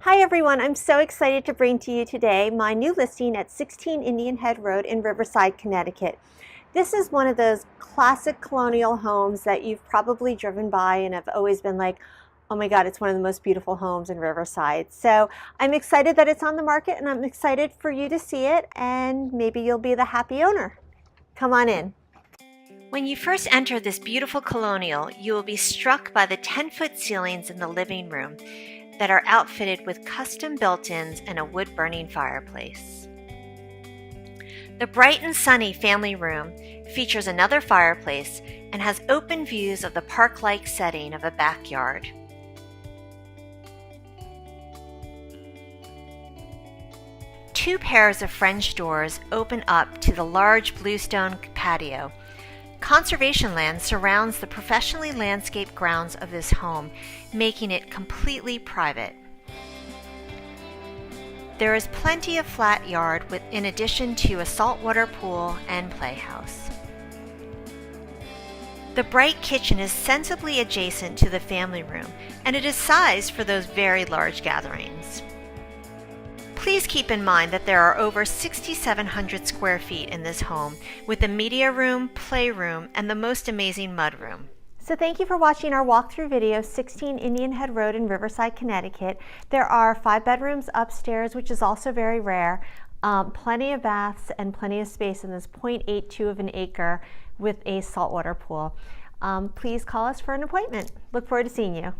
Hi everyone, I'm so excited to bring to you today my new listing at 16 Indian Head Road in Riverside, Connecticut. This is one of those classic colonial homes that you've probably driven by and have always been like, oh my God, it's one of the most beautiful homes in Riverside. So I'm excited that it's on the market and I'm excited for you to see it and maybe you'll be the happy owner. Come on in. When you first enter this beautiful colonial, you will be struck by the 10-foot ceilings in the living room that are outfitted with custom built-ins and a wood-burning fireplace. The bright and sunny family room features another fireplace and has open views of the park-like setting of a backyard. Two pairs of French doors open up to the large bluestone patio. Conservation land surrounds the professionally landscaped grounds of this home, making it completely private. There is plenty of flat yard in addition to a saltwater pool and playhouse. The bright kitchen is sensibly adjacent to the family room, and it is sized for those very large gatherings. Please keep in mind that there are over 6,700 square feet in this home, with a media room, playroom, and the most amazing mudroom. So thank you for watching our walkthrough video, 16 Indian Head Road in Riverside, Connecticut. There are 5 bedrooms upstairs, which is also very rare, plenty of baths and plenty of space in this 0.82 of an acre with a saltwater pool. Please call us for an appointment. Look forward to seeing you.